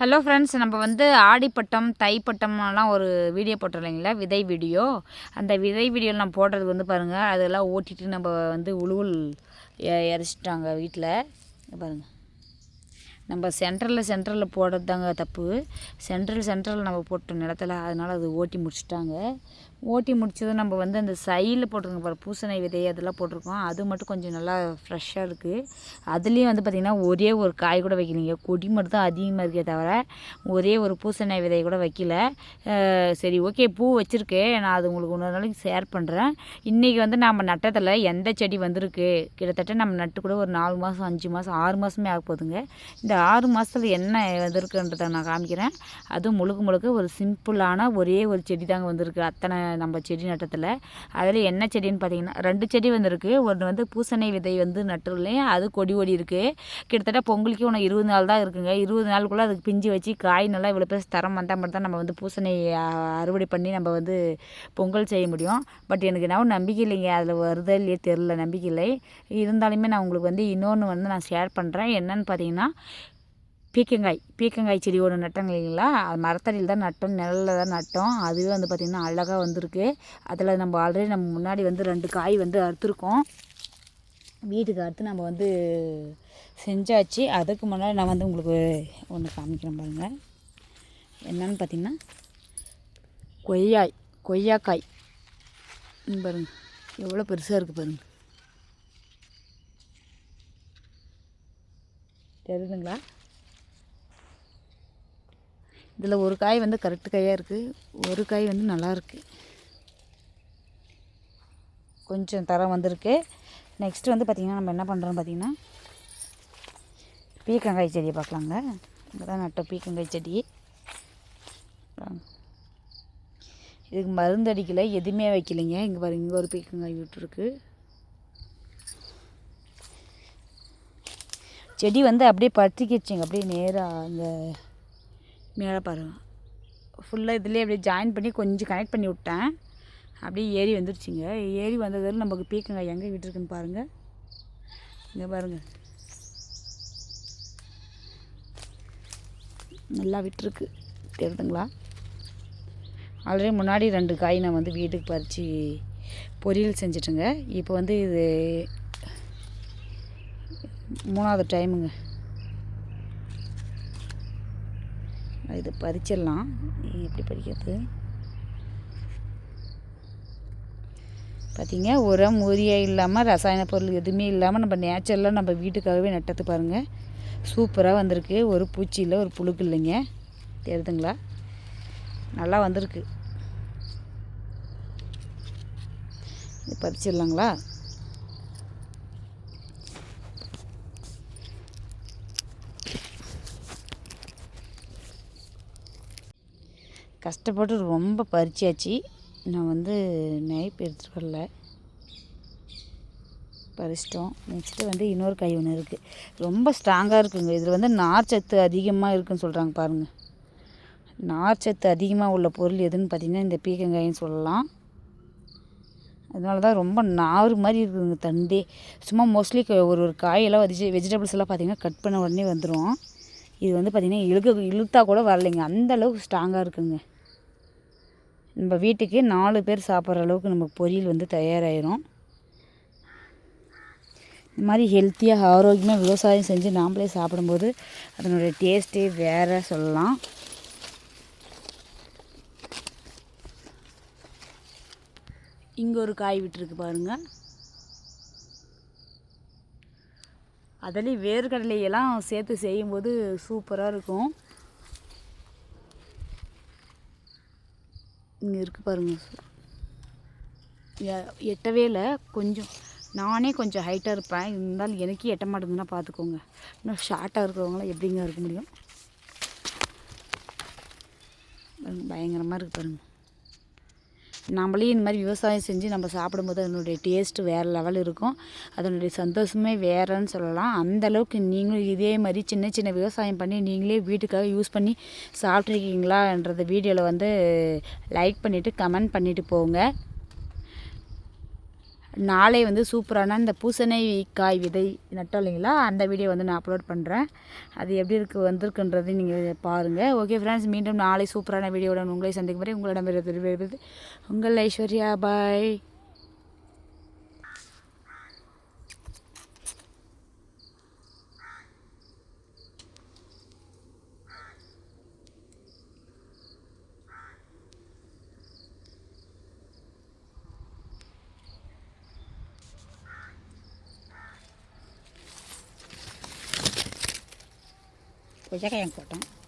Hello friends, நம்ம ஆடிப்பட்டம் தைப்பட்டம்லாம் ஒரு video போட்டோம் இல்லைங்களா, விதை வீடியோ. அந்த விதை வீடியோவில் நான் போடுறது பாருங்கள், அதெல்லாம் ஓட்டிட்டு நம்ம உழுவுல் இறச்சிட்டாங்க வீட்டில். பாருங்கள், நம்ம சென்ட்ரலில் போடுறது தாங்க தப்பு. சென்ட்ரல் நம்ம போட்டோம் நிலத்தில், அதனால் அது ஓட்டி முடிச்சிட்டாங்க. ஓட்டி முடிச்சதும் நம்ம அந்த சைடில் போட்டிருக்கோம் பாரு, பூசணி விதை அதெல்லாம் போட்டிருக்கோம். அது மட்டும் கொஞ்சம் நல்லா ஃப்ரெஷ்ஷாக இருக்குது. அதுலேயும் பார்த்திங்கன்னா ஒரே ஒரு காய் கூட வைக்கலைங்க, கொடி மட்டும் தான் அதிகமாக இருக்கே தவிர ஒரே ஒரு பூசணி விதை கூட வைக்கல. சரி, ஓகே, பூ வச்சுருக்கேன், நான் அது உங்களுக்கு இன்னொரு நாளைக்கு ஷேர் பண்ணுறேன். இன்றைக்கி நம்ம நட்டத்தில் எந்த செடி வந்திருக்கு, கிட்டத்தட்ட நம்ம நட்டு கூட ஒரு 4 மாதம் 5 மாதம் 6 மாதமே ஆக போகுதுங்க. இந்த 6 மாதத்தில் என்ன வந்திருக்குன்றதை நான் காமிக்கிறேன். அதுவும் முழுக்க ஒரு சிம்பிளான ஒரே ஒரு செடி தாங்க வந்திருக்கு அத்தனை நம்ம செடி நட்டத்தில். அதில் என்ன செடின்னு பார்த்தீங்கன்னா 2 செடி வந்திருக்கு. ஒன்று பூசணி விதை நட்டுலையும் அது கொடி ஓடி இருக்குது. கிட்டத்தட்ட பொங்கலுக்கு ஒன்று 20 நாள் தான் இருக்குங்க. 20 நாளுக்குள்ளே அதுக்கு பிஞ்சு வச்சு காய் நல்லா இவ்வளோ பேர் தரம் வந்தால் மட்டும் தான் நம்ம பூசணி அறுவடை பண்ணி நம்ம பொங்கல் செய்ய முடியும். பட் எனக்கு என்ன நம்பிக்கை இல்லைங்க, அதில் வருதா இல்லையே தெரில, நம்பிக்கை இல்லை. இருந்தாலுமே நான் உங்களுக்கு இன்னொன்று நான் ஷேர் பண்ணுறேன். என்னன்னு பார்த்தீங்கன்னா, பீக்கங்காய் செடி ஒன்று நட்டோங்க இல்லைங்களா, அது மரத்தடியில் தான் நட்டோம், நிழலில் தான் நட்டோம். அதுவே பார்த்திங்கன்னா அழகாக வந்திருக்கு. அதில் நம்ம ஆல்ரெடி நம்ம முன்னாடி 2 காய் அறுத்துருக்கோம். வீட்டுக்கு அறுத்து நம்ம செஞ்சாச்சு. அதுக்கு முன்னாடி நான் உங்களுக்கு ஒன்று காமிக்கிறேன் பாருங்கள். என்னன்னு பார்த்திங்கன்னா, கொய்யாக்காய் பாருங்கள், எவ்வளோ பெருசாக இருக்குது பாருங்கள், தெரியுதுங்களா? இதில் ஒரு காய் கரெக்டு காயாக இருக்குது, ஒரு காய் நல்லாயிருக்கு, கொஞ்சம் தரம் வந்திருக்கு. நெக்ஸ்ட்டு பார்த்திங்கன்னா நம்ம என்ன பண்ணுறோம் பார்த்திங்கன்னா, பீக்கங்காய் செடியை பார்க்கலாங்க. இங்கே தான் நட்ட பீக்கங்காய் செடி. இதுக்கு மருந்து அடிக்கலை, எதுவுமே வைக்கலைங்க. இங்கே பாருங்க, இங்கே ஒரு பீக்கங்காய் விட்டுருக்கு. செடி அப்படியே பற்றிக்கிச்சுங்க, அப்படியே நேராக அந்த மேலே பாருங்கள், ஃபுல்லாக இதிலே அப்படியே ஜாயின் பண்ணி கொஞ்சம் கனெக்ட் பண்ணி விட்டேன். அப்படியே ஏறி வந்துருச்சுங்க. ஏறி வந்ததில் நமக்கு பீக்கங்காய் எங்கே விட்டுருக்குன்னு பாருங்கள். இங்கே பாருங்கள், நல்லா விட்டுருக்கு, தெரியுதுங்களா? ஆல்ரெடி முன்னாடி 2 காய் நான் வீட்டுக்கு பறித்து பொரியல் செஞ்சிட்டுங்க. இப்போ இது 3வது டைமுங்க. இது பறிச்சிடலாம். எப்படி பறிக்கிறது பார்த்தீங்க, உரம் ஊரியா இல்லாமல், ரசாயன பொருள் எதுவுமே இல்லாமல் நம்ம நேச்சுரலாக நம்ம வீட்டுக்காகவே நட்டது பாருங்கள். சூப்பராக வந்திருக்கு. ஒரு பூச்சி இல்லை, ஒரு புழுக்கு இல்லைங்க, தெரியுதுங்களா? நல்லா வந்திருக்கு. இது பறிச்சிடலாங்களா? கஷ்டப்பட்டு ரொம்ப பறிச்சாச்சு. நான் நைப் எடுத்துகிட்டு வரல, பறிச்சிட்டோம். நெக்ஸ்ட்டு இன்னொரு காய் ஒன்று இருக்குது, ரொம்ப ஸ்ட்ராங்காக இருக்குங்க. இதில் நார்ச்சத்து அதிகமாக இருக்குதுன்னு சொல்கிறாங்க பாருங்கள். நார்ச்சத்து அதிகமாக உள்ள பொருள் எதுன்னு பார்த்திங்கன்னா இந்த பீக்கங்காயின்னு சொல்லலாம். அதனால தான் ரொம்ப நார் மாதிரி இருக்குதுங்க தண்டே. சும்மா மோஸ்ட்லி ஒரு காயெல்லாம் வெஜிடபிள்ஸ் எல்லாம் பார்த்திங்கன்னா கட் பண்ண உடனே வந்துடும். இது பார்த்திங்கன்னா இழுத்தா கூட வரலைங்க, அந்தளவுக்கு ஸ்ட்ராங்காக இருக்குங்க. நம்ம வீட்டுக்கு 4 பேர் சாப்பிட்ற அளவுக்கு நமக்கு பொரியல் தயாராகிடும். இந்த மாதிரி ஹெல்த்தியாக ஆரோக்கியமாக விவசாயம் செஞ்சு நாம்ளே சாப்பிடும்போது அதனுடைய டேஸ்ட்டே வேறு சொல்லலாம். இங்கே ஒரு காய் விட்டுருக்கு பாருங்கள். அதுலேயும் வேர்க்கடலையெல்லாம் சேர்த்து செய்யும்போது சூப்பராக இருக்கும். இங்கே இருக்குது பாருங்கள், எட்டவே இல்லை. கொஞ்சம் நானே கொஞ்சம் ஹைட்டாக இருப்பேன், இருந்தாலும் எனக்கே எட்ட மாட்டேங்குதுன்னா பார்த்துக்கோங்க. இன்னும் ஷார்ட்டாக இருக்கிறவங்களாம் எப்படிங்க இருக்க முடியும்? பயங்கரமாக இருக்குது பாருங்கள். நம்மளே இந்த மாதிரி விவசாயம் செஞ்சு நம்ம சாப்பிடும்போது அதனுடைய டேஸ்ட்டு வேறு லெவல் இருக்கும். அதனுடைய சந்தோஷமே வேறுன்னு சொல்லலாம். அந்தளவுக்கு நீங்களும் இதே மாதிரி சின்ன சின்ன விவசாயம் பண்ணி நீங்களே வீட்டுக்காக யூஸ் பண்ணி சாப்பிட்ருக்கீங்களான்றத வீடியோவில் லைக் பண்ணிவிட்டு கமெண்ட் பண்ணிவிட்டு போங்க. நாளை வந்து சூப்பரான இந்த பூசணிக்காய் விதை நட்டோம் இல்லைங்களா, அந்த வீடியோ வந்து நான் அப்லோட் பண்ணுறேன். அது எப்படி வந்திருக்குன்றது நீங்கள் பாருங்கள். ஓகே ஃப்ரெண்ட்ஸ், மீண்டும் நாளை சூப்பரான வீடியோவுடன் உங்களை சந்திக்கும் வரை உங்களிடம் உங்கள் ஐஸ்வர்யா. பாய். Pwede kayang kotong.